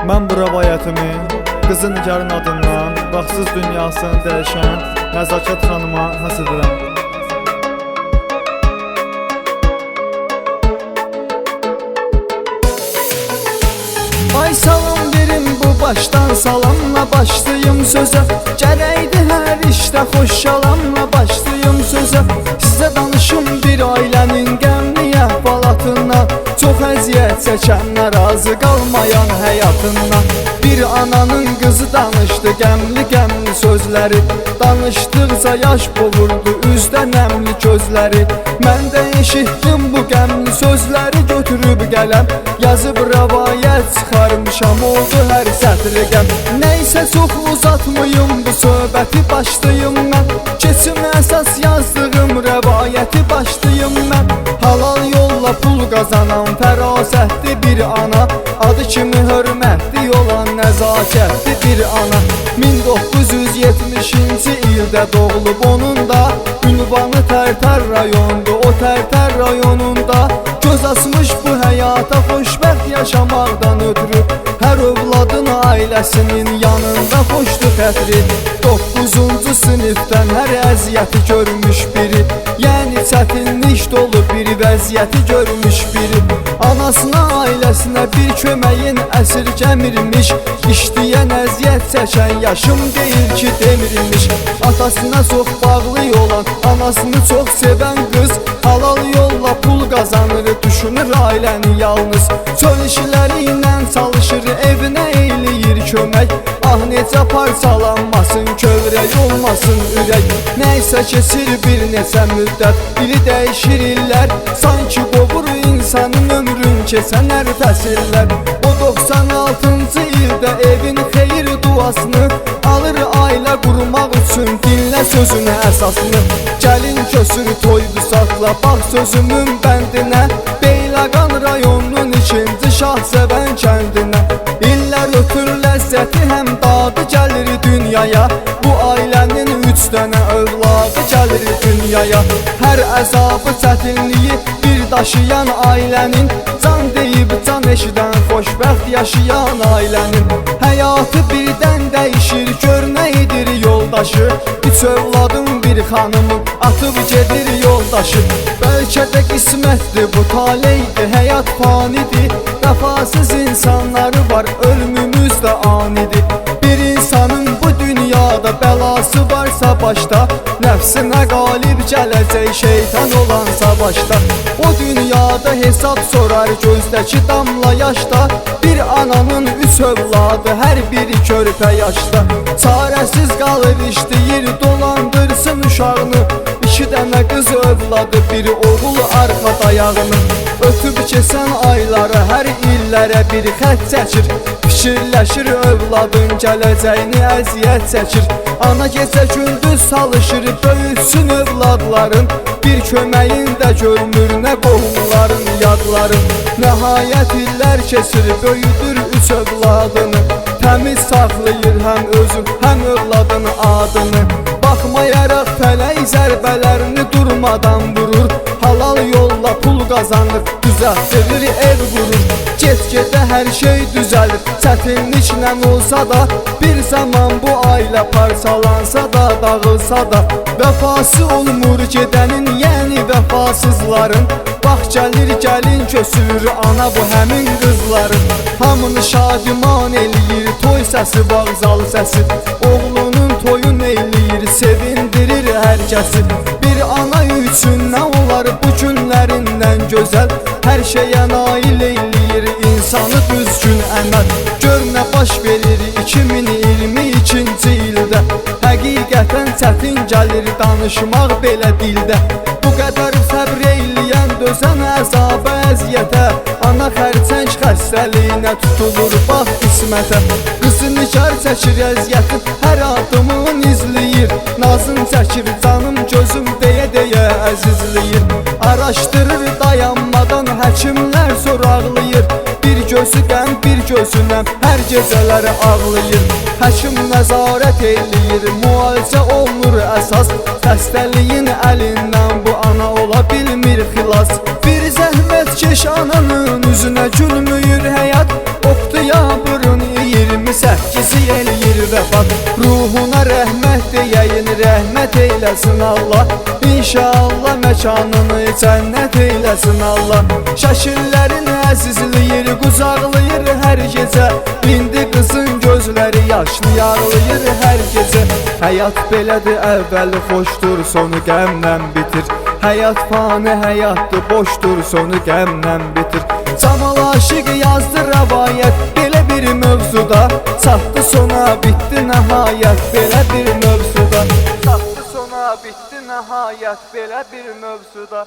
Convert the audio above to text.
Mən bu rəvayətimi qızın Nigarın adından baxsız dünyasını dəyişən Nəzakət xanıma həsr edirəm. Ay salam verin bu başdan salamla başlayım sözə. Gərəkdir hər işdə xoş salamla başlayım sözə. Sizə danışım bir ailənin qəmli əhvalatından, çox əziyyət çəkənlər razı qalmayan həyatından. Bir ananın qızı danışdı qəmli sözləri, danışdıqca yaş boğurdu üzdə nəmli gözləri. Mən də eşitdim bu qəmli sözləri, götürüb qələm yazıb rəvayət çıxarmışam, oldu hər sətri qəm. Nəysə çox uzatmayım bu söhbəti, başlayım mən. Keçim əsas yazdığım rəvayəti, başlayım mən. Halal yolla pul qazanan fərasətli bir ana, adı kimi hörmətli olan nəzakətli bir ana. 1970-ci ildə doğulub onun da ünvanı Tərtər rayondu, o Tərtər rayonunda göz açmış bu həyata xoşbəxt yaşamaqdan ötürü. Hər övladın ailəsinin yanında xoşdur xətri. 9-cu sinifdən hər əziyyəti görmüş biri, yəni çətinlik dolu bir vəziyyəti görmüş biri. Anasına, ailəsinə bir köməyin əsirgəmirmiş, işləyən əziyyət çəkən yaşım deyil ki demirmiş. Atasına çox bağlı olan, anasını çox sevən qız halal yolla pul qazanır, düşünür ailəni yalnız. Çöl işləri ilə çalışır, evinə eyləyir kömək. Ah necə parçalanmasın, kövrək olmasın ürək. Nəysə keçir bir neçə müddət, biri dəyişir illər, sanki qovur insanın ömrün keçən hər fəsillər. O 96-cı ildə evin xeyir duasını alır ailə qurmaq üçün, dinlə sözünə əsasını. Gəlin kösür toydu saxla, bax sözümün bəndinə, Beyləqan rayonunun 2-ci Şahsevən kəndinə. İllər ötür ləzzəti həm dadı gəlir dünyaya, bu ailənin 3 dənə övladı gəlir dünyaya. Hər əzabı çətinliyi bir daşıyan ailənin, can deyib can eşidən xoşbəxt yaşayan ailənin. Həyatı birdən dəyişir, gör nə edir yoldaşı, 3 övladın bir xanımı atıb gedir yoldaşı. Bəlkə də qismətdir bu taleydir, həyat fanidir, vəfasız insanları var, ölümümüz də anidir. Bir insanın bu dünyada bəlası varsa başda, nəfsinə qalib gələcək şeytan olansa başda. O dünyada hesab sorar gözdəki damla yaşda, bir ananın 3 övladı hər biri körpə yaşda. Çarəsiz qalır işləyir dolandırsın uşağını, 2 dənə qız övladı, biri oğul arxa dayağını. Ötüb keçən aylara, hər illərə bir xət çəkir, fikirləşir övladın gələcəyini əziyyət çəkir. Ana gecə gündüz çalışır, böyütsün övladların, bir köməyin də görmür nə qohumların yadların. Nəhayət illər keçir, böyüdür 3 övladını, təmiz saxlayır həm özü, həm övladın adını. Baxmayaraq fələk zərbələrini durmadan vurur, halal yolla pul qazanır, düzəltdirir ev qurur. Get-gedə hər şey düzəlir, çətinliklə olsa da, bir zaman bu ailə parçalansa da, dağılsa da, vəfası olmur gedənin, yəni vəfasızların. Bax gəlir gəlin kösür ana bu həmin qızların. Hamını şadiman eləyir, toy səsi, vağzal səsi, oğlunun toyun eləyir, sevindirir hər kəsi. Bir ana üçün nə olar bu günlərindən gözəl, hər şeyə nail eləyir insanı düzgün əməl. Gör nə baş verir 2022-ci ildə, həqiqətən çətin gəlir danışmaq belə dildə. Bu qədər səbr eyləyən dözən əzabə əziyyətə, ana xərçəng xəstəliyinə tutulur bax qismətə. Qızı Nigar çəkir əziyyəti, hər adımın izləyir, nazın çəkir canım gözüm deyə əzizləyir. Araşdırır dayanmadan həkimlər soraqlayır, bir gözü qəm bir gözünə hər gecələri ağlayır. Həkim nəzarət eləyir, müalicə olunur əsas, xəstəliyin əlindən bu ana ola bilmir xilas. Bir zəhmət keş ananın üzünə gülmüyür həyat, oxtiyabrın bak. Ruhuna rəhmət deyəyin, rəhmət eyləsin Allah. İnşallah məkanını cənnət eyləsin Allah. Şəkillərini əzizləyir, qucaqlayır hər gecə. İndi qızın gözləri yaşlı yağlayır hər gecə. Həyat belədir, əvvəli xoşdur, sonu qəmlə bitir. Həyat fani həyatdır, boşdur, sonu qəmlə bitir. Camal aşiq yazdı rəvayət belə bir mövzuda. Çatdı sona, bitdi nəhayət belə bir mövzuda. Çatdı sona, bitdi nəhayət belə bir mövzuda.